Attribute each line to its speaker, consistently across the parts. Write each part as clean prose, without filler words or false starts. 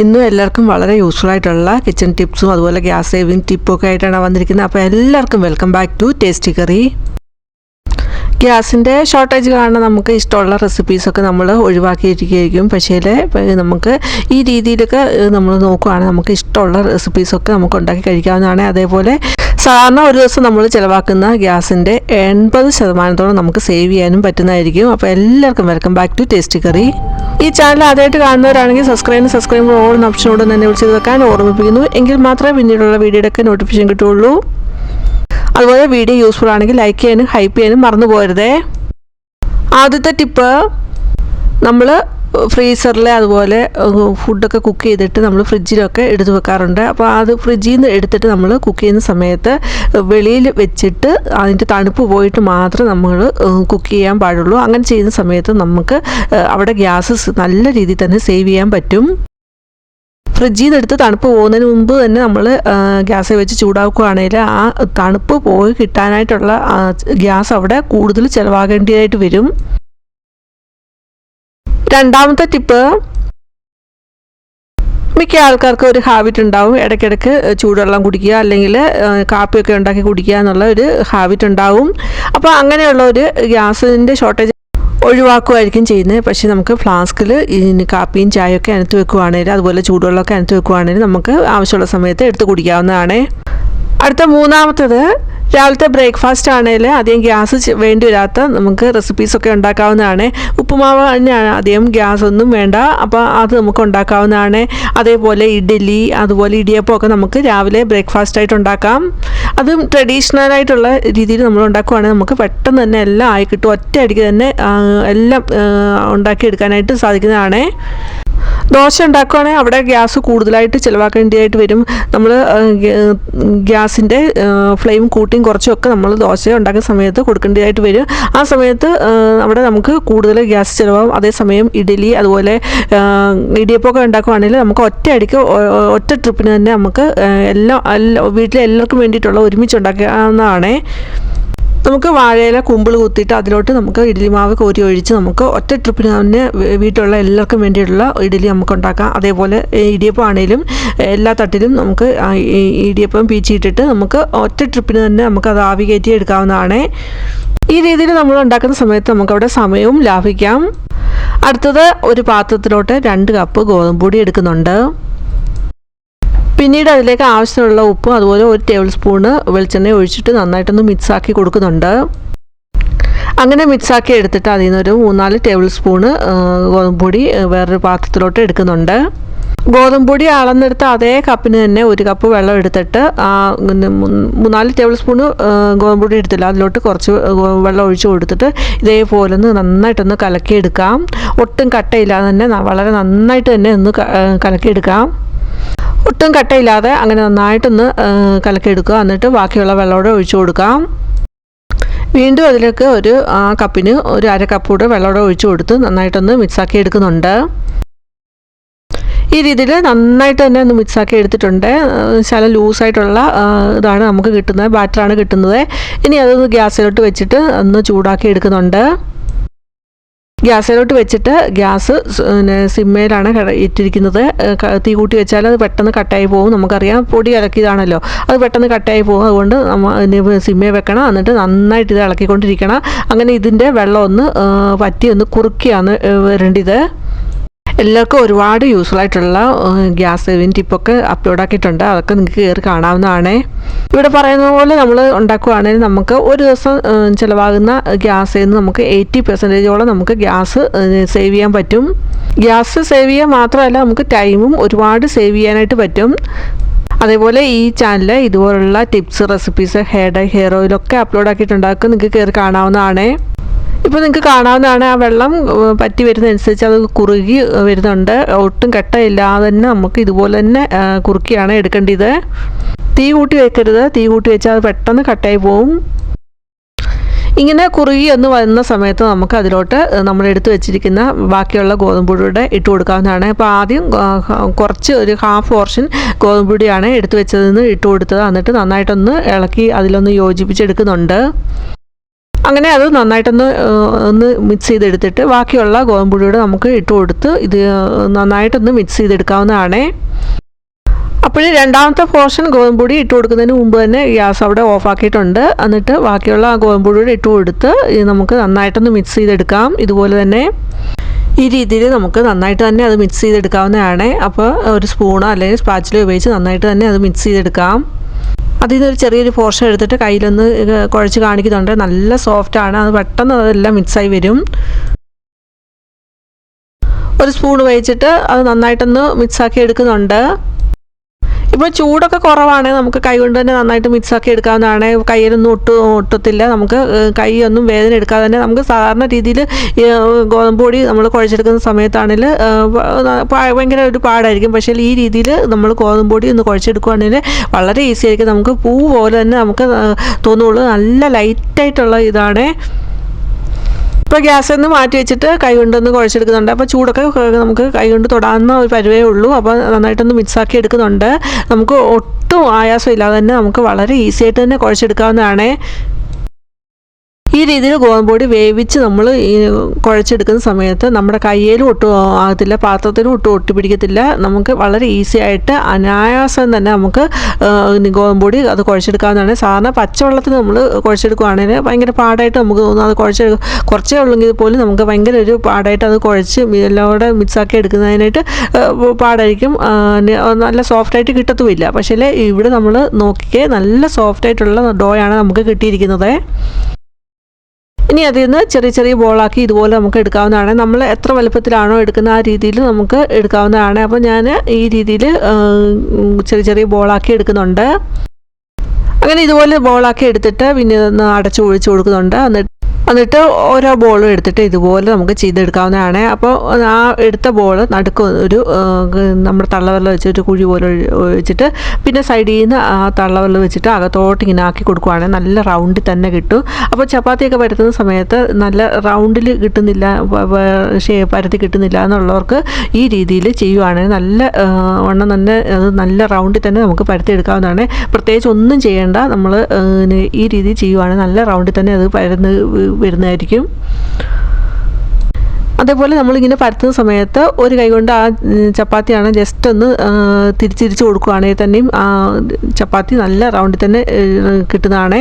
Speaker 1: ഇന്നും എല്ലാവർക്കും വളരെ യൂസ്ഫുൾ ആയിട്ടുള്ള കിച്ചൺ ടിപ്സും അതുപോലെ ഗ്യാസ് സേവിങ് ടിപ്പും ഒക്കെ ആയിട്ടാണ് വന്നിരിക്കുന്നത്. അപ്പോൾ എല്ലാവർക്കും welcome back to tasty curry. ഗ്യാസിൻ്റെ ഷോർട്ടേജ് കാരണം നമുക്ക് ഇഷ്ടമുള്ള റെസിപ്പീസൊക്കെ നമ്മൾ ഒഴിവാക്കിയിരിക്കുകയായിരിക്കും. പക്ഷേ നമുക്ക് ഈ രീതിയിലൊക്കെ നമ്മൾ നോക്കുകയാണെങ്കിൽ നമുക്ക് ഇഷ്ടമുള്ള റെസിപ്പീസൊക്കെ നമുക്ക് ഉണ്ടാക്കി കഴിക്കാവുന്നതാണ്. അതേപോലെ സാധാരണ ഒരു ദിവസം നമ്മൾ ചിലവാക്കുന്ന ഗ്യാസിൻ്റെ 80% നമുക്ക് സേവ് ചെയ്യാനും പറ്റുന്നതായിരിക്കും. അപ്പോൾ എല്ലാവർക്കും welcome back to tasty curry. ഈ ചാനൽ ആദ്യമായിട്ട് കാണുന്നവരാണെങ്കിൽ സബ്സ്ക്രൈബ് ഓൾ ഓപ്ഷനോട് തന്നെ വിളിച്ച് വെക്കാൻ ഓർമ്മിപ്പിക്കുന്നു. എങ്കിൽ മാത്രമേ പിന്നീടുള്ള വീഡിയോയുടെയൊക്കെ നോട്ടിഫിക്കേഷൻ കിട്ടുള്ളൂ. അതുപോലെ വീഡിയോ യൂസ്ഫുൾ ആണെങ്കിൽ ലൈക്ക് ചെയ്യാനും ഹൈപ്പ് ചെയ്യാനും മറന്നു പോകരുതേ. ആദ്യത്തെ ടിപ്പ്, നമ്മൾ ഫ്രീസറിൽ അതുപോലെ ഫുഡൊക്കെ കുക്ക് ചെയ്തിട്ട് നമ്മൾ ഫ്രിഡ്ജിലൊക്കെ എടുത്ത് വെക്കാറുണ്ട്. അപ്പോൾ അത് ഫ്രിഡ്ജിൽ നിന്ന് എടുത്തിട്ട് നമ്മൾ കുക്ക് ചെയ്യുന്ന സമയത്ത് വെളിയിൽ വെച്ചിട്ട് അതിൻ്റെ തണുപ്പ് പോയിട്ട് മാത്രം നമ്മൾ കുക്ക് ചെയ്യാൻ പാടുള്ളൂ. അങ്ങനെ ചെയ്യുന്ന സമയത്ത് നമുക്ക് അവിടെ ഗ്യാസ് നല്ല രീതിയിൽ തന്നെ സേവ് ചെയ്യാൻ പറ്റും. ഫ്രിഡ്ജിൽ നിന്ന് എടുത്ത് തണുപ്പ് പോകുന്നതിന് മുമ്പ് തന്നെ നമ്മൾ ഗ്യാസ് വെച്ച് ചൂടാക്കുകയാണെങ്കിൽ ആ തണുപ്പ് പോയി കിട്ടാനായിട്ടുള്ള ഗ്യാസ് അവിടെ കൂടുതൽ ചിലവാകേണ്ടതായിട്ട് വരും. രണ്ടാമത്തെ ടിപ്പ്, മിക്ക ആൾക്കാർക്ക് ഒരു ഹാബിറ്റ് ഉണ്ടാവും, ഇടയ്ക്കിടയ്ക്ക് ചൂടുവെള്ളം കുടിക്കുക അല്ലെങ്കിൽ കാപ്പിയൊക്കെ ഉണ്ടാക്കി കുടിക്കുക എന്നുള്ള ഒരു ഹാബിറ്റ് ഉണ്ടാവും. അപ്പോൾ അങ്ങനെയുള്ള ഒരു ഗ്യാസിൻ്റെ ഷോർട്ടേജ് ഒഴിവാക്കുമായിരിക്കും ചെയ്യുന്നത്. പക്ഷേ നമുക്ക് ഫ്ലാസ്കിൽ കാപ്പിയും ചായയൊക്കെ അനത്ത് വെക്കുകയാണെങ്കിൽ അതുപോലെ ചൂടുവെള്ളമൊക്കെ അനത്ത് വെക്കുകയാണെങ്കിൽ നമുക്ക് ആവശ്യമുള്ള സമയത്ത് എടുത്ത് കുടിക്കാവുന്നതാണ്. അടുത്ത മൂന്നാമത്തത്, രാവിലത്തെ ബ്രേക്ക്ഫാസ്റ്റ് ആണെങ്കിൽ അധികം ഗ്യാസ് വേണ്ടി വരാത്ത നമുക്ക് റെസിപ്പീസൊക്കെ ഉണ്ടാക്കാവുന്നതാണ്. ഉപ്പുമാവ് തന്നെയാണ്, അധികം ഗ്യാസ് ഒന്നും വേണ്ട. അപ്പോൾ അത് നമുക്ക് ഉണ്ടാക്കാവുന്നതാണ്. അതേപോലെ ഇഡ്ഡലി അതുപോലെ ഇടിയപ്പമൊക്കെ നമുക്ക് രാവിലെ ബ്രേക്ക്ഫാസ്റ്റായിട്ട് ഉണ്ടാക്കാം. അതും ട്രഡീഷണലായിട്ടുള്ള രീതിയിൽ നമ്മൾ ഉണ്ടാക്കുകയാണെങ്കിൽ നമുക്ക് പെട്ടെന്ന് തന്നെ എല്ലാം ആയി കിട്ടും. ഒറ്റയടിക്ക് തന്നെ എല്ലാം ഉണ്ടാക്കിയെടുക്കാനായിട്ട് സാധിക്കുന്നതാണ്. ദോശ ഉണ്ടാക്കുകയാണെങ്കിൽ അവിടെ ഗ്യാസ് കൂടുതലായിട്ട് ചിലവാക്കേണ്ടതായിട്ട് വരും. നമ്മൾ ഗ്യാസിൻ്റെ ഫ്ലെയിം കൂട്ടിയും കുറച്ചൊക്കെ നമ്മൾ ദോശ ഉണ്ടാക്കുന്ന സമയത്ത് കൊടുക്കേണ്ടതായിട്ട് വരും. ആ സമയത്ത് അവിടെ നമുക്ക് കൂടുതൽ ഗ്യാസ് ചിലവാകും. അതേസമയം ഇഡ്ഡലി അതുപോലെ ഇടിയപ്പമൊക്കെ ഉണ്ടാക്കുകയാണെങ്കിൽ നമുക്ക് ഒറ്റ ട്രിപ്പിന് തന്നെ നമുക്ക് വീട്ടിലെ എല്ലാവർക്കും വേണ്ടിയിട്ടുള്ള ഒരുമിച്ച് ഉണ്ടാക്കാവുന്നതാണ്. നമുക്ക് വാഴയില കുമ്പിൾ കുത്തിയിട്ട് അതിലോട്ട് നമുക്ക് ഇഡ്ഡലി മാവ് കോരി ഒഴിച്ച് നമുക്ക് ഒറ്റ ട്രിപ്പിന് തന്നെ വീട്ടിലുള്ള എല്ലാവർക്കും വേണ്ടിയിട്ടുള്ള ഇഡ്ഡലി നമുക്ക് ഉണ്ടാക്കാം. അതേപോലെ ഇടിയപ്പം ആണെങ്കിലും എല്ലാ തട്ടിലും നമുക്ക് ഇടിയപ്പം പീച്ചിട്ടിട്ട് നമുക്ക് ഒറ്റ ട്രിപ്പിന് തന്നെ നമുക്ക് അത് ആവി കയറ്റി എടുക്കാവുന്നതാണ്. ഈ രീതിയിൽ നമ്മൾ ഉണ്ടാക്കുന്ന സമയത്ത് നമുക്കവിടെ സമയവും ലാഭിക്കാം. അടുത്തത്, ഒരു പാത്രത്തിലോട്ട് 2 കപ്പ് ഗോതമ്പ് പൊടി എടുക്കുന്നുണ്ട്. പിന്നീട് അതിലേക്ക് ആവശ്യമുള്ള ഉപ്പും അതുപോലെ 1 ടേബിൾ സ്പൂണ് വെളിച്ചെണ്ണ ഒഴിച്ചിട്ട് നന്നായിട്ടൊന്ന് മിക്സാക്കി കൊടുക്കുന്നുണ്ട്. അങ്ങനെ മിക്സാക്കി എടുത്തിട്ട് അതിൽ നിന്നൊരു 3-4 ടേബിൾ സ്പൂണ് ഗോതമ്പ് പൊടി വേറൊരു പാത്രത്തിലോട്ട് എടുക്കുന്നുണ്ട്. ഗോതമ്പ് പൊടി അളന്നെടുത്ത് അതേ കപ്പിന് തന്നെ 1 കപ്പ് വെള്ളം എടുത്തിട്ട് 3-4 ടേബിൾ സ്പൂണ് ഗോതമ്പ് പൊടി എടുത്തില്ല, അതിലോട്ട് കുറച്ച് വെള്ളം ഒഴിച്ച് കൊടുത്തിട്ട് ഇതേപോലെ ഒന്ന് നന്നായിട്ടൊന്ന് കലക്കിയെടുക്കാം. ഒട്ടും കട്ടയില്ലാതെ തന്നെ വളരെ നന്നായിട്ട് തന്നെ ഒന്ന് കലക്കിയെടുക്കാം. ഒട്ടും കട്ടയില്ലാതെ അങ്ങനെ നന്നായിട്ടൊന്ന് കലക്കിയെടുക്കുക. എന്നിട്ട് ബാക്കിയുള്ള വെള്ളമോടെ ഒഴിച്ചു കൊടുക്കാം. വീണ്ടും അതിലേക്ക് കപ്പിന് 1/2 കപ്പ് കൂടെ വെള്ളമോടെ ഒഴിച്ചു കൊടുത്ത് നന്നായിട്ടൊന്ന് മിക്സാക്കി എടുക്കുന്നുണ്ട്. ഈ രീതിയിൽ നന്നായിട്ട് തന്നെ ഒന്ന് മിക്സാക്കി എടുത്തിട്ടുണ്ട്. ശകലം ലൂസായിട്ടുള്ള ഇതാണ് നമുക്ക് കിട്ടുന്നത്, ബാറ്ററാണ് കിട്ടുന്നത്. ഇനി അതൊന്ന് ഗ്യാസിലോട്ട് വെച്ചിട്ട് ഒന്ന് ചൂടാക്കി എടുക്കുന്നുണ്ട്. ഗ്യാസിലോട്ട് വെച്ചിട്ട് ഗ്യാസ് സിമ്മയിലാണ് ഇട്ടിരിക്കുന്നത്. തീ കൂട്ടി വെച്ചാൽ അത് പെട്ടെന്ന് കട്ടായി പോകും. നമുക്കറിയാം, പൊടി ഇളക്കിയതാണല്ലോ, അത് പെട്ടെന്ന് കട്ടായി പോകും. അതുകൊണ്ട് സിമ്മയിൽ വെക്കണം. എന്നിട്ട് നന്നായിട്ട് ഇത് ഇളക്കിക്കൊണ്ടിരിക്കണം. അങ്ങനെ ഇതിൻ്റെ വെള്ളം ഒന്ന് പറ്റി ഒന്ന് കുറുക്കിയാണ് വരേണ്ടത്. എല്ലാവർക്കും ഒരുപാട് യൂസ്ഫുൾ ആയിട്ടുള്ള ഗ്യാസ് സേവിങ് ടിപ്പൊക്കെ അപ്ലോഡ് ആക്കിയിട്ടുണ്ട്. അതൊക്കെ നിങ്ങൾക്ക് കയറി കാണാവുന്നതാണ്. ഇവിടെ പറയുന്ന പോലെ നമ്മൾ ഉണ്ടാക്കുകയാണെങ്കിൽ നമുക്ക് ഒരു ദിവസം ചിലവാകുന്ന ഗ്യാസിൽ നിന്ന് നമുക്ക് 80% നമുക്ക് ഗ്യാസ് സേവ് ചെയ്യാൻ പറ്റും. ഗ്യാസ് സേവ് ചെയ്യാൻ മാത്രമല്ല, നമുക്ക് ടൈമും ഒരുപാട് സേവ് ചെയ്യാനായിട്ട് പറ്റും. അതേപോലെ ഈ ചാനൽ ഇതുപോലുള്ള ടിപ്സ്, റെസിപ്പീസ്, ഹെയർ ഓയിലൊക്കെ അപ്ലോഡ് ആക്കിയിട്ടുണ്ട്. അതൊക്കെ നിങ്ങൾക്ക് കയറി കാണാവുന്നതാണ്. ഇപ്പോൾ നിങ്ങൾക്ക് കാണാവുന്നതാണ്, ആ വെള്ളം പറ്റി വരുന്നതനുസരിച്ച് അത് കുറുകി വരുന്നുണ്ട്. ഒട്ടും കട്ടയില്ലാതെ തന്നെ നമുക്ക് ഇതുപോലെ തന്നെ കുറുക്കിയാണ് എടുക്കേണ്ടത്. തീ കൂട്ടി വെക്കരുത്, തീ കൂട്ടി വെച്ചാൽ അത് പെട്ടെന്ന് കട്ടായി പോവും. ഇങ്ങനെ കുറുകി ഒന്ന് വരുന്ന സമയത്ത് നമുക്ക് അതിലോട്ട് നമ്മൾ എടുത്ത് വെച്ചിരിക്കുന്ന ബാക്കിയുള്ള ഗോതമ്പ് പൊടിയുടെ ഇട്ട് കൊടുക്കാവുന്നതാണ്. അപ്പോൾ ആദ്യം കുറച്ച് ഒരു 1/2 പോർഷൻ ഗോതമ്പ് പൊടിയാണ് എടുത്ത് വെച്ചതെന്ന് ഇട്ട് കൊടുത്തത്. എന്നിട്ട് നന്നായിട്ടൊന്ന് ഇളക്കി അതിലൊന്ന് യോജിപ്പിച്ചെടുക്കുന്നുണ്ട്. അങ്ങനെ അത് നന്നായിട്ടൊന്ന് ഒന്ന് മിക്സ് ചെയ്തെടുത്തിട്ട് ബാക്കിയുള്ള ഗോതമ്പൊടിയോട് നമുക്ക് ഇട്ട് കൊടുത്ത് ഇത് നന്നായിട്ടൊന്ന് മിക്സ് ചെയ്തെടുക്കാവുന്നതാണ്. അപ്പോൾ രണ്ടാമത്തെ പോർഷൻ ഗോതമ്പൊടി ഇട്ട് കൊടുക്കുന്നതിന് മുമ്പ് തന്നെ ഗ്യാസ് അവിടെ ഓഫാക്കിയിട്ടുണ്ട്. എന്നിട്ട് ബാക്കിയുള്ള ആ ഗോതമ്പൊടിയോട് ഇട്ട് കൊടുത്ത് നമുക്ക് നന്നായിട്ടൊന്ന് മിക്സ് ചെയ്തെടുക്കാം. ഇതുപോലെ തന്നെ ഈ രീതിയിൽ നമുക്ക് നന്നായിട്ട് തന്നെ അത് മിക്സ് ചെയ്തെടുക്കാവുന്നതാണ്. അപ്പോൾ ഒരു സ്പൂണോ അല്ലെങ്കിൽ സ്പാച്ചിലോ ഉപയോഗിച്ച് നന്നായിട്ട് തന്നെ അത് മിക്സ് ചെയ്തെടുക്കാം. അതിൽ നിന്നൊരു ചെറിയൊരു പോർഷൻ എടുത്തിട്ട് കയ്യിലൊന്ന് കുഴച്ച് കാണിക്കുന്നുണ്ട്. നല്ല സോഫ്റ്റാണ്, അത് പെട്ടെന്ന് അതെല്ലാം മിക്സായി വരും. ഒരു സ്പൂൺ ഉപയോഗിച്ചിട്ട് അത് നന്നായിട്ടൊന്ന് മിക്സാക്കി എടുക്കുന്നുണ്ട്. ഇപ്പോൾ ചൂടൊക്കെ കുറവാണ്, നമുക്ക് കൈ കൊണ്ട് തന്നെ നന്നായിട്ട് മിക്സാക്കി എടുക്കാവുന്നതാണ്. കയ്യിലൊന്നും ഒട്ടത്തില്ല. നമുക്ക് കൈയൊന്നും വേദന എടുക്കാതെ തന്നെ നമുക്ക് സാധാരണ രീതിയിൽ ഗോതമ്പ് പൊടി നമ്മൾ കുഴച്ചെടുക്കുന്ന സമയത്താണെങ്കിൽ ഭയങ്കര ഒരു പാടായിരിക്കും. പക്ഷേ ഈ രീതിയിൽ നമ്മൾ ഗോതമ്പ് പൊടി ഒന്ന് കുഴച്ചെടുക്കുകയാണെങ്കിൽ വളരെ ഈസി ആയിരിക്കും. നമുക്ക് പൂ പോലെ തന്നെ നമുക്ക് തോന്നുള്ളൂ. നല്ല ലൈറ്റായിട്ടുള്ള ഇതാണ്. ഇപ്പോൾ ഗ്യാസിൽ നിന്ന് മാറ്റി വെച്ചിട്ട് കൈ കൊണ്ടൊന്ന് കുഴച്ചെടുക്കുന്നുണ്ട്. അപ്പോൾ ചൂടൊക്കെ നമുക്ക് കൈ കൊണ്ട് തൊടാവുന്ന ഒരു പരുവേ ഉള്ളൂ. അപ്പോൾ നന്നായിട്ടൊന്ന് മിക്സാക്കി എടുക്കുന്നുണ്ട്. നമുക്ക് ഒട്ടും ആയാസം ഇല്ലാതെ തന്നെ നമുക്ക് വളരെ ഈസി ആയിട്ട് തന്നെ കുഴച്ചെടുക്കാവുന്നതാണ്. ഈ രീതിയിൽ ഗോതമ്പൊടി വേവിച്ച് നമ്മൾ കുഴച്ചെടുക്കുന്ന സമയത്ത് നമ്മുടെ കയ്യിലും ഒട്ടും ആകത്തില്ല, പാത്രത്തിലും ഒട്ടും ഒട്ടിപ്പിടിക്കത്തില്ല. നമുക്ക് വളരെ ഈസി ആയിട്ട് അനായാസം തന്നെ നമുക്ക് ഗോതമ്പൊടി അത് കുഴച്ചെടുക്കാവുന്നതാണ്. സാധാരണ പച്ചവെള്ളത്തിൽ നമ്മൾ കുഴച്ചെടുക്കുകയാണെങ്കിൽ ഭയങ്കര പാടായിട്ട് നമുക്ക് തോന്നും. അത് കുറച്ചേ ഉള്ളെങ്കിൽ പോലും നമുക്ക് ഭയങ്കര ഒരു പാടായിട്ട് അത് കുഴച്ച് എല്ലാം കൂടെ മിക്സാക്കി എടുക്കുന്നതിനായിട്ട് പാടായിരിക്കും. നല്ല സോഫ്റ്റായിട്ട് കിട്ടത്തുമില്ല. പക്ഷേ ഇവിടെ നമ്മൾ നോക്കിക്കേ നല്ല സോഫ്റ്റായിട്ടുള്ള ഡോയാണ് നമുക്ക് കിട്ടിയിരിക്കുന്നത്. ഇനി അതിൽ നിന്ന് ചെറിയ ചെറിയ ബോളാക്കി ഇതുപോലെ നമുക്ക് എടുക്കാവുന്നതാണ്. നമ്മൾ എത്ര വലുപ്പത്തിലാണോ എടുക്കുന്ന ആ രീതിയിൽ നമുക്ക് എടുക്കാവുന്നതാണ്. അപ്പോൾ ഞാൻ ഈ രീതിയിൽ ചെറിയ ചെറിയ ബോളാക്കി എടുക്കുന്നുണ്ട്. അങ്ങനെ ഇതുപോലെ ബോളാക്കി എടുത്തിട്ട് പിന്നെ ഒന്ന് അടച്ച് ഒഴിച്ച് കൊടുക്കുന്നുണ്ട്. എന്നിട്ട് ഓരോ ബോളും എടുത്തിട്ട് ഇതുപോലെ നമുക്ക് ചെയ്തെടുക്കാവുന്നതാണ്. അപ്പോൾ ആ എടുത്ത ബോൾ നടുക്ക് ഒരു നമ്മുടെ തള്ളവെള്ളം വെച്ചിട്ട് കുഴി പോലെ വെച്ചിട്ട് പിന്നെ സൈഡിൽ നിന്ന് ആ തള്ളവെള്ളം വെച്ചിട്ട് അകത്തോട്ട് ഇങ്ങനെ ആക്കി കൊടുക്കുകയാണെങ്കിൽ നല്ല റൗണ്ടിൽ തന്നെ കിട്ടും. അപ്പോൾ ചപ്പാത്തിയൊക്കെ പരത്തുന്ന സമയത്ത് നല്ല റൗണ്ടിൽ കിട്ടുന്നില്ല, പരത്തി കിട്ടുന്നില്ല എന്നുള്ളവർക്ക് ഈ രീതിയിൽ ചെയ്യുവാണെങ്കിൽ നല്ല വണ്ണം തന്നെ അത് നല്ല റൗണ്ടിൽ തന്നെ നമുക്ക് പരത്തിയെടുക്കാവുന്നതാണ്. പ്രത്യേകിച്ച് ഒന്നും ചെയ്യേണ്ട, നമ്മൾ ഈ രീതിയിൽ ചെയ്യുവാണെങ്കിൽ നല്ല റൗണ്ടിൽ തന്നെ അത് വരുന്നതായിരിക്കും. അതേപോലെ നമ്മളിങ്ങനെ പരത്തുന്ന സമയത്ത് ഒരു കൈ കൊണ്ട് ആ ചപ്പാത്തിയാണ് ജസ്റ്റ് ഒന്ന് തിരിച്ച് കൊടുക്കുകയാണെങ്കിൽ തന്നെയും ആ ചപ്പാത്തി നല്ല റൗണ്ടിൽ തന്നെ കിട്ടുന്നതാണ്.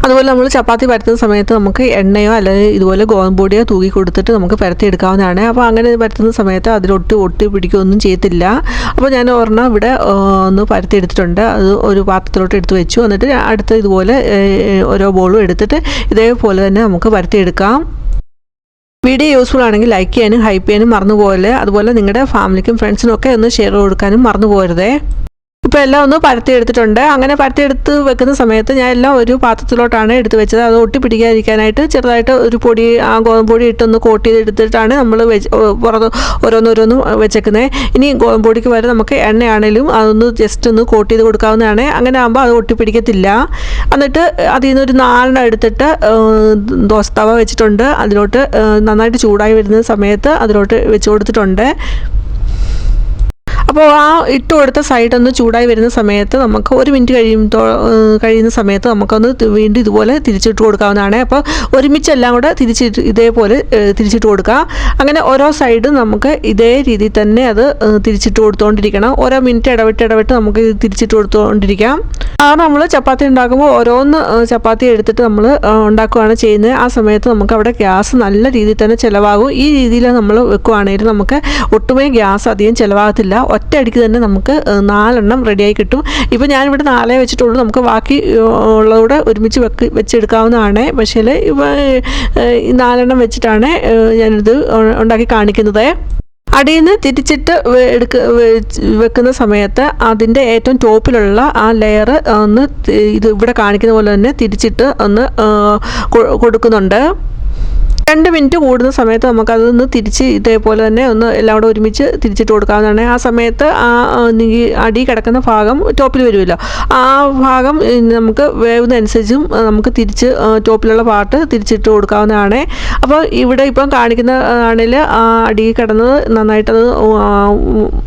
Speaker 1: അതുപോലെ നമ്മൾ ചപ്പാത്തി പരത്തുന്ന സമയത്ത് നമുക്ക് എണ്ണയോ അല്ലെങ്കിൽ ഇതുപോലെ ഗോതമ്പ് പൊടിയോ തൂക്കി കൊടുത്തിട്ട് നമുക്ക് പരത്തിയെടുക്കാവുന്നതാണ്. അപ്പോൾ അങ്ങനെ പരത്തുന്ന സമയത്ത് ഒട്ടി പിടിക്കുകയൊന്നും ചെയ്യത്തില്ല. അപ്പോൾ ഞാൻ ഒരെണ്ണം ഇവിടെ ഒന്ന് പരത്തിയെടുത്തിട്ടുണ്ട്. അത് ഒരു പാത്രത്തിലോട്ട് എടുത്ത് വെച്ചു. എന്നിട്ട് അടുത്ത് ഇതുപോലെ ഓരോ ബോളും എടുത്തിട്ട് ഇതേപോലെ തന്നെ നമുക്ക് പരത്തിയെടുക്കാം. വീഡിയോ യൂസ്ഫുൾ ആണെങ്കിൽ ലൈക്ക് ചെയ്യാനും ഹൈപ്പ് ചെയ്യാനും മറന്നു പോകല്ലേ. അതുപോലെ നിങ്ങളുടെ ഫാമിലിക്കും ഫ്രണ്ട്സിനും ഒക്കെ ഒന്ന് ഷെയർ കൊടുക്കാനും മറന്നു പോകരുതേ. ഇപ്പോൾ എല്ലാം ഒന്ന് പരത്തിയെടുത്തിട്ടുണ്ട്. അങ്ങനെ പരത്തിയെടുത്ത് വെക്കുന്ന സമയത്ത് ഞാൻ എല്ലാം ഒരു പാത്രത്തിലോട്ടാണ് എടുത്ത് വെച്ചത്. അത് ഒട്ടി പിടിക്കാതിരിക്കാനായിട്ട് ചെറുതായിട്ട് ഒരു പൊടി ആ ഗോതമ്പ് പൊടി ഇട്ടൊന്ന് കോട്ട് ചെയ്തെടുത്തിട്ടാണ് നമ്മൾ പുറത്ത് ഓരോന്നോരോന്നും വെച്ചേക്കുന്നത്. ഇനി ഗോതമ്പ് പൊടിക്ക് വരെ നമുക്ക് എണ്ണയാണേലും അതൊന്ന് ജസ്റ്റ് ഒന്ന് കോട്ട് ചെയ്ത് കൊടുക്കാവുന്നതാണ്. അങ്ങനെ ആകുമ്പോൾ അത് ഒട്ടി പിടിക്കത്തില്ല. എന്നിട്ട് അതിൽ നിന്നൊരു 4 എടുത്തിട്ട് ദോശത്തവ വെച്ചിട്ടുണ്ട്. അതിലോട്ട് നന്നായിട്ട് ചൂടായി വരുന്ന സമയത്ത് അതിലോട്ട് വെച്ച് കൊടുത്തിട്ടുണ്ട്. അപ്പോൾ ആ ഇട്ട് കൊടുത്ത സൈഡൊന്ന് ചൂടായി വരുന്ന സമയത്ത് നമുക്ക് 1 മിനിറ്റ് കഴിയുന്ന സമയത്ത് നമുക്കൊന്ന് വീണ്ടും ഇതുപോലെ തിരിച്ചിട്ട് കൊടുക്കാവുന്നതാണ്. അപ്പോൾ ഒരുമിച്ച് എല്ലാം കൂടെ ഇതേപോലെ തിരിച്ചിട്ട് കൊടുക്കുക. അങ്ങനെ ഓരോ സൈഡും നമുക്ക് ഇതേ രീതിയിൽ തന്നെ അത് തിരിച്ചിട്ട് കൊടുത്തുകൊണ്ടിരിക്കണം. ഓരോ മിനിറ്റ് ഇടവിട്ട് നമുക്ക് തിരിച്ചിട്ട് കൊടുത്തുകൊണ്ടിരിക്കാം. കാരണം നമ്മൾ ചപ്പാത്തി ഉണ്ടാക്കുമ്പോൾ ഓരോന്ന് ചപ്പാത്തി എടുത്തിട്ട് നമ്മൾ ഉണ്ടാക്കുകയാണ് ചെയ്യുന്നത്. ആ സമയത്ത് നമുക്ക് അവിടെ ഗ്യാസ് നല്ല രീതിയിൽ തന്നെ ചിലവാകും. ഈ രീതിയിൽ നമ്മൾ വെക്കുകയാണെങ്കിൽ നമുക്ക് ഒട്ടുമേ ഗ്യാസ് അധികം ചിലവാകത്തില്ല. ഒറ്റ അടിക്ക് തന്നെ നമുക്ക് 4 എണ്ണം റെഡിയായി കിട്ടും. ഇപ്പോൾ ഞാനിവിടെ 4 വെച്ചിട്ടുള്ളൂ. നമുക്ക് ബാക്കി ഉള്ളതൂടെ ഒരുമിച്ച് വെച്ചെടുക്കാവുന്നതാണ്. പക്ഷേ ഈ 4 എണ്ണം വെച്ചിട്ടാണ് ഞാനിത് ഉണ്ടാക്കി കാണിക്കുന്നത്. അടിയിൽ നിന്ന് തിരിച്ചിട്ട് വെക്കുന്ന സമയത്ത് അതിൻ്റെ ഏറ്റവും ടോപ്പിലുള്ള ആ ലെയർ ഒന്ന് ഇത് ഇവിടെ കാണിക്കുന്ന പോലെ തന്നെ തിരിച്ചിട്ട് ഒന്ന് കൊടുക്കുന്നുണ്ട്. 2 മിനിറ്റ് കൂടുന്ന സമയത്ത് നമുക്കതൊന്ന് തിരിച്ച് ഇതേപോലെ തന്നെ ഒന്ന് എല്ലാം കൂടെ ഒരുമിച്ച് തിരിച്ചിട്ട് കൊടുക്കാവുന്നതാണ്. ആ സമയത്ത് അടി കിടക്കുന്ന ഭാഗം ടോപ്പിൽ വരുമല്ലോ, ആ ഭാഗം നമുക്ക് വേവുന്നതനുസരിച്ചും നമുക്ക് തിരിച്ച് ടോപ്പിലുള്ള പാർട്ട് തിരിച്ചിട്ട് കൊടുക്കാവുന്നതാണ്. അപ്പോൾ ഇവിടെ ഇപ്പം കാണിക്കുന്ന ആണെങ്കിൽ അടി കിടന്നത് നന്നായിട്ടത്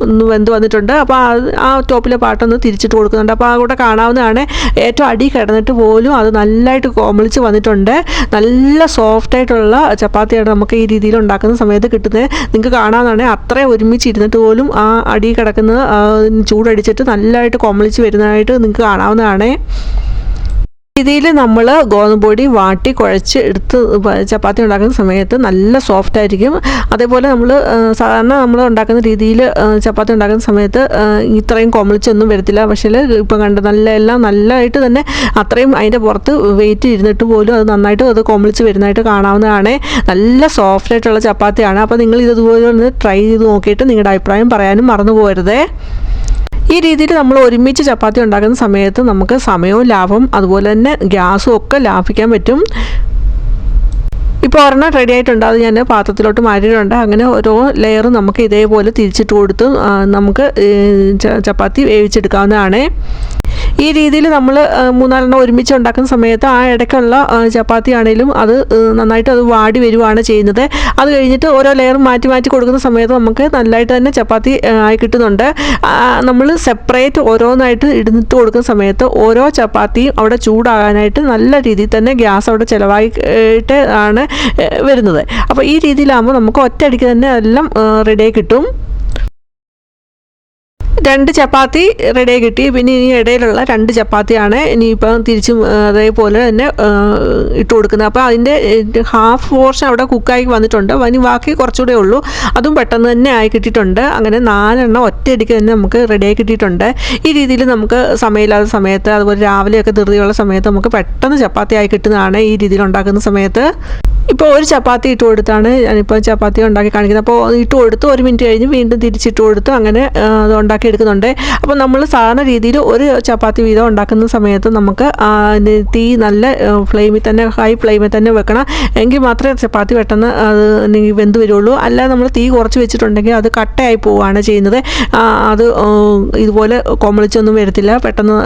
Speaker 1: ഒന്ന് വെന്ത് വന്നിട്ടുണ്ട്. അപ്പോൾ ആ ടോപ്പിലെ പാട്ടൊന്ന് തിരിച്ചിട്ട് കൊടുക്കുന്നുണ്ട്. അപ്പോൾ കൂടെ കാണാവുന്നതാണ് ഏറ്റവും അടി കിടന്നിട്ട് പോലും അത് നല്ലതായിട്ട് കോമളിച്ച് വന്നിട്ടുണ്ട്. നല്ല സോഫ്റ്റായിട്ടുള്ള ചപ്പാത്തിയാണ് നമുക്ക് ഈ രീതിയിൽ ഉണ്ടാക്കുന്ന സമയത്ത് കിട്ടുന്നത്. നിങ്ങൾക്ക് കാണാവുന്നതാണ് അത്രയും ഒരുമിച്ചിരുന്നിട്ട് പോലും ആ അടി കിടക്കുന്നത് ചൂടടിച്ചിട്ട് നല്ലതായിട്ട് കോമളിച്ച് വരുന്നതായിട്ട് നിങ്ങൾക്ക് കാണാവുന്നതാണ്. രീതിയിൽ നമ്മൾ ഗോതമ്പ് പൊടി വാട്ടി കുഴച്ച് എടുത്ത് ചപ്പാത്തി ഉണ്ടാക്കുന്ന സമയത്ത് നല്ല സോഫ്റ്റ് ആയിരിക്കും. അതേപോലെ സാധാരണ നമ്മൾ ഉണ്ടാക്കുന്ന രീതിയിൽ ചപ്പാത്തി ഉണ്ടാക്കുന്ന സമയത്ത് ഇത്രയും കോമളിച്ചൊന്നും വരത്തില്ല. പക്ഷേ ഇപ്പം കണ്ട് എല്ലാം നല്ലതായിട്ട് തന്നെ അത്രയും അതിൻ്റെ പുറത്ത് വെയിറ്റ് ഇരുന്നിട്ട് പോലും അത് നന്നായിട്ട് അത് കോമളിച്ച് വരുന്നതായിട്ട് കാണാവുന്നതാണ്. നല്ല സോഫ്റ്റ് ആയിട്ടുള്ള ചപ്പാത്തിയാണ്. അപ്പോൾ നിങ്ങൾ ഇതുപോലെ ഒന്ന് ട്രൈ ചെയ്ത് നോക്കിയിട്ട് നിങ്ങളുടെ അഭിപ്രായം പറയാനും മറന്നു പോകരുതേ. ഈ രീതിയിൽ നമ്മൾ ഒരുമിച്ച് ചപ്പാത്തി ഉണ്ടാക്കുന്ന സമയത്ത് നമുക്ക് സമയവും ലാഭം അതുപോലെ തന്നെ ഗ്യാസും ഒക്കെ ലാഭിക്കാൻ പറ്റും. ഇപ്പോൾ ഒരെണ്ണം റെഡി ആയിട്ടുണ്ട്, അത് ഞാൻ പാത്രത്തിലോട്ട് മാറ്റിയിട്ടുണ്ട്. അങ്ങനെ ഓരോ ലെയറും നമുക്ക് ഇതേപോലെ തിരിച്ചിട്ട് കൊടുത്ത് നമുക്ക് ചപ്പാത്തി വേവിച്ചെടുക്കാവുന്നതാണ്. ഈ രീതിയിൽ നമ്മൾ 3-4 ഒരുമിച്ച് ഉണ്ടാക്കുന്ന സമയത്ത് ആ ഇടയ്ക്കുള്ള ചപ്പാത്തി ആണെങ്കിലും അത് നന്നായിട്ട് അത് വാടി വരുവാണ് ചെയ്യുന്നത്. അത് കഴിഞ്ഞിട്ട് ഓരോ ലെയർ മാറ്റി മാറ്റി കൊടുക്കുന്ന സമയത്ത് നമുക്ക് നല്ലതായിട്ട് തന്നെ ചപ്പാത്തി ആയി കിട്ടുന്നുണ്ട്. നമ്മൾ സെപ്പറേറ്റ് ഓരോന്നായിട്ട് ഇടുന്നിട്ട് കൊടുക്കുന്ന സമയത്ത് ഓരോ ചപ്പാത്തിയും അവിടെ ചൂടാകാനായിട്ട് നല്ല രീതിയിൽ തന്നെ ഗ്യാസ് അവിടെ ചിലവായിട്ട് ആണ് വരുന്നത്. അപ്പോൾ ഈ രീതിയിലാകുമ്പോൾ നമുക്ക് ഒറ്റയടിക്ക് തന്നെ എല്ലാം റെഡിയായി കിട്ടും. 2 ചപ്പാത്തി റെഡിയായി കിട്ടി. പിന്നെ ഇനി ഇടയിലുള്ള 2 ചപ്പാത്തിയാണ് ഇനിയിപ്പം തിരിച്ചും അതേപോലെ തന്നെ ഇട്ട് കൊടുക്കുന്നത്. അപ്പോൾ അതിൻ്റെ ഹാഫ് പോർഷൻ അവിടെ കുക്കായി വന്നിട്ടുണ്ട്. ഇനി ബാക്കി കുറച്ചുകൂടെ ഉള്ളൂ, അതും പെട്ടെന്ന് തന്നെ ആയി കിട്ടിയിട്ടുണ്ട്. അങ്ങനെ 4 എണ്ണം ഒറ്റയടിക്ക് തന്നെ നമുക്ക് റെഡിയായി കിട്ടിയിട്ടുണ്ട്. ഈ രീതിയിൽ നമുക്ക് സമയമില്ലാത്ത സമയത്ത് അതുപോലെ രാവിലെയൊക്കെ ധൃതിയുള്ള സമയത്ത് നമുക്ക് പെട്ടെന്ന് ചപ്പാത്തി ആയി കിട്ടുന്നതാണ് ഈ രീതിയിൽ ഉണ്ടാക്കുന്ന സമയത്ത്. ഇപ്പോൾ ഒരു ചപ്പാത്തി ഇട്ട് കൊടുത്താണ് ഞാനിപ്പോൾ ചപ്പാത്തി ഉണ്ടാക്കി കാണിക്കുന്നത്. അപ്പോൾ ഇട്ട് കൊടുത്ത് 1 മിനിറ്റ് കഴിഞ്ഞ് വീണ്ടും തിരിച്ചിട്ട് കൊടുത്ത് അങ്ങനെ അത് ഉണ്ടാക്കി എടുക്കുന്നുണ്ട്. അപ്പോൾ നമ്മൾ സാധാരണ രീതിയിൽ ഒരു ചപ്പാത്തി വീതം ഉണ്ടാക്കുന്ന സമയത്ത് നമുക്ക് തീ നല്ല ഫ്ലെയിമിൽ തന്നെ ഹൈ ഫ്ലെയിമിൽ തന്നെ വെക്കണം. എങ്കിൽ മാത്രമേ ചപ്പാത്തി പെട്ടെന്ന് അത് വെന്ത് വരുള്ളൂ. അല്ലാതെ നമ്മൾ തീ കുറച്ച് വെച്ചിട്ടുണ്ടെങ്കിൽ അത് കട്ടയായി പോവുകയാണ് ചെയ്യുന്നത്. അത് ഇതുപോലെ കോമളിച്ചൊന്നും വരത്തില്ല, പെട്ടെന്ന്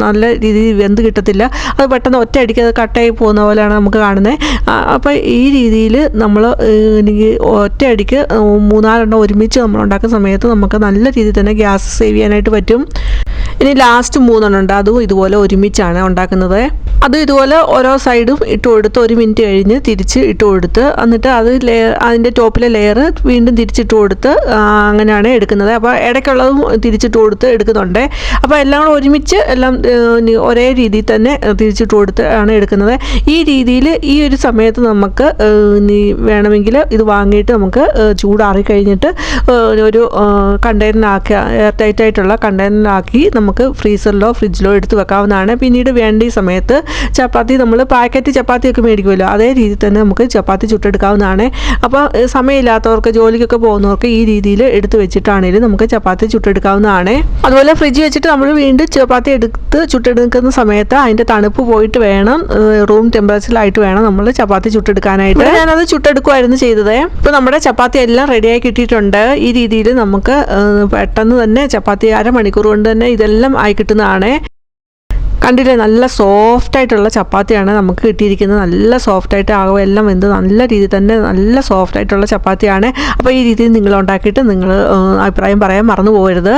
Speaker 1: നല്ല രീതിയിൽ വെന്ത് കിട്ടത്തില്ല. അത് പെട്ടെന്ന് ഒറ്റയടിക്ക് അത് കട്ടയായി പോകുന്ന പോലെയാണ് നമുക്ക് കാണുന്നത്. അപ്പോൾ ഈ രീതിയിൽ നമ്മൾ ഒറ്റയടിക്ക് 3-4 എണ്ണം ഒരുമിച്ച് നമ്മൾ ഉണ്ടാക്കുന്ന സമയത്ത് നമുക്ക് നല്ല രീതിയിൽ തന്നെ ഗ്യാസ് സേവ് ചെയ്യാനായിട്ട് പറ്റും. ഇനി ലാസ്റ്റ് 3 എണ്ണം ഉണ്ട്, അതും ഇതുപോലെ ഒരുമിച്ചാണ് ഉണ്ടാക്കുന്നത്. അതും ഇതുപോലെ ഓരോ സൈഡും ഇട്ട് കൊടുത്ത് 1 മിനിറ്റ് കഴിഞ്ഞ് തിരിച്ച് ഇട്ട് കൊടുത്ത് എന്നിട്ട് അത് അതിൻ്റെ ടോപ്പിലെ ലെയർ വീണ്ടും തിരിച്ചിട്ട് കൊടുത്ത് അങ്ങനെയാണ് എടുക്കുന്നത്. അപ്പോൾ ഇടയ്ക്കുള്ളതും തിരിച്ചിട്ട് കൊടുത്ത് എടുക്കുന്നുണ്ട്. അപ്പോൾ എല്ലാം കൂടെ ഒരുമിച്ച് എല്ലാം ഒരേ രീതിയിൽ തന്നെ തിരിച്ചിട്ട് കൊടുത്ത് ആണ് എടുക്കുന്നത്. ഈ രീതിയിൽ ഈ ഒരു സമയത്ത് നമുക്ക് വേണമെങ്കിൽ ഇത് വാങ്ങിയിട്ട് നമുക്ക് ചൂടാറി കഴിഞ്ഞിട്ട് ഒരു കണ്ടെയ്നറിലാക്കി എയർ ടൈറ്റ് ആയിട്ടുള്ള കണ്ടെയ്നറിലാക്കി നമുക്ക് ഫ്രീസറിലോ ഫ്രിഡ്ജിലോ എടുത്ത് വെക്കാവുന്നതാണ്. പിന്നീട് വേണ്ട ഈ സമയത്ത് ചപ്പാത്തി നമ്മൾ പാക്കറ്റ് ചപ്പാത്തിയൊക്കെ മേടിക്കുമല്ലോ, അതേ രീതിയിൽ തന്നെ നമുക്ക് ചപ്പാത്തി ചുട്ടെടുക്കാവുന്നതാണ്. അപ്പോൾ സമയമില്ലാത്തവർക്ക് ജോലിക്കൊക്കെ പോകുന്നവർക്ക് ഈ രീതിയിൽ എടുത്ത് വെച്ചിട്ടാണെങ്കിലും നമുക്ക് ചപ്പാത്തി ചുട്ടെടുക്കാവുന്നതാണ്. അതുപോലെ ഫ്രിഡ്ജ് വെച്ചിട്ട് നമ്മൾ വീണ്ടും ചപ്പാത്തി എടുത്ത് ചുട്ടെടുക്കുന്ന സമയത്ത് അതിൻ്റെ തണുപ്പ് പോയിട്ട് വേണം, റൂം ടെമ്പറേച്ചറിലായിട്ട് വേണം നമ്മൾ ചപ്പാത്തി ചുട്ടെടുക്കാനായിട്ട്. ഞാനത് ചുട്ടെടുക്കുമായിരുന്നു ചെയ്തത്. ഇപ്പോൾ നമ്മുടെ ചപ്പാത്തി എല്ലാം റെഡിയായി കിട്ടിയിട്ടുണ്ട്. ഈ രീതിയിൽ നമുക്ക് പെട്ടെന്ന് തന്നെ ചപ്പാത്തി അരമണിക്കൂർ കൊണ്ട് തന്നെ ഇതെല്ലാം ആയി കിട്ടുന്നതാണ്. കണ്ടില്ലേ, നല്ല സോഫ്റ്റായിട്ടുള്ള ചപ്പാത്തിയാണ് നമുക്ക് കിട്ടിയിരിക്കുന്നത്. നല്ല സോഫ്റ്റായിട്ട് ആകും എല്ലാം വെന്ത് നല്ല രീതിയിൽ തന്നെ നല്ല സോഫ്റ്റായിട്ടുള്ള ചപ്പാത്തിയാണ്. അപ്പോൾ ഈ രീതിയിൽ നിങ്ങൾ ഉണ്ടാക്കിയിട്ട് നിങ്ങൾ അഭിപ്രായം പറയാൻ മറന്നു പോകരുത്.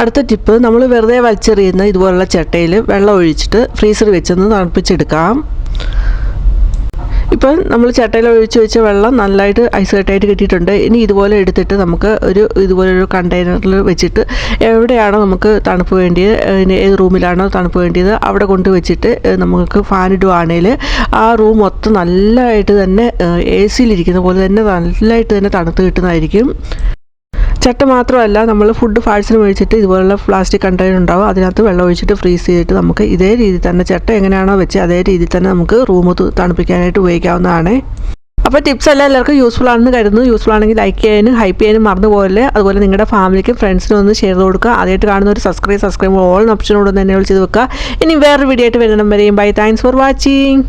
Speaker 1: അടുത്ത ടിപ്പ്, നമ്മൾ വെറുതെ വലിച്ചെറിയുന്ന ഇതുപോലുള്ള ചട്ടയിൽ വെള്ളം ഒഴിച്ചിട്ട് ഫ്രീസർ വെച്ചൊന്ന് തണുപ്പിച്ചെടുക്കാം. ഇപ്പം നമ്മൾ ചട്ടയിൽ ഒഴിച്ച് വെച്ച വെള്ളം നല്ലതായിട്ട് ഐസോട്ടായിട്ട് കിട്ടിയിട്ടുണ്ട്. ഇനി ഇതുപോലെ എടുത്തിട്ട് നമുക്ക് ഇതുപോലൊരു കണ്ടെയ്നറിൽ വെച്ചിട്ട് എവിടെയാണോ നമുക്ക് തണുപ്പ് വേണ്ടിയത്, ഏത് റൂമിലാണോ തണുപ്പ് വേണ്ടിയത് അവിടെ കൊണ്ട് വെച്ചിട്ട് നമുക്ക് ഫാൻ ഇടുവാണെങ്കിൽ ആ റൂം മൊത്തം നല്ലതായിട്ട് തന്നെ AC-യിലിരിക്കുന്ന പോലെ തന്നെ നല്ലതായിട്ട് തന്നെ തണുത്ത് കിട്ടുന്നതായിരിക്കും. ചട്ട മാത്രമല്ല, നമ്മൾ ഫുഡ് പാഴ്സൽ മേടിച്ചിട്ട് ഇതുപോലുള്ള പ്ലാസ്റ്റിക് കണ്ടെയ്നർ ഉണ്ടാവും, അതിനകത്ത് വെള്ളം ഒഴിച്ചിട്ട് ഫ്രീസ് ചെയ്തിട്ട് നമുക്ക് ഇതേ രീതിയിൽ തന്നെ ചട്ട എങ്ങനെയാണോ വെച്ച് അതേ രീതിയിൽ തന്നെ നമുക്ക് റൂം തണുപ്പിക്കാനായിട്ട് ഉപയോഗിക്കാവുന്നതാണ്. അപ്പോൾ ടിപ്സ് എല്ലാം എല്ലാവർക്കും യൂസ്ഫുൾ ആണെന്ന് കരുതുന്നു. യൂസ്ഫുൾ ആണെങ്കിൽ ലൈക്ക് ചെയ്യാനും ഹൈപ്പ് ചെയ്യാനും മറന്നു പോലെ. അതുപോലെ നിങ്ങളുടെ ഫാമിലിക്കും ഫ്രണ്ട്സിനും ഒന്ന് ഷെയർ ചെയ്ത് കൊടുക്കുക. ആദ്യമായിട്ട് കാണുന്ന ഒരു സബ്സ്ക്രൈബ് ഓൾ ഓപ്ഷനോട് തന്നെ ചെയ്ത് വെക്കുക. ഇനി വേറൊരു വീഡിയോ ആയിട്ട് വരുന്നിടം വരെയും ബൈ. Thanks for watching.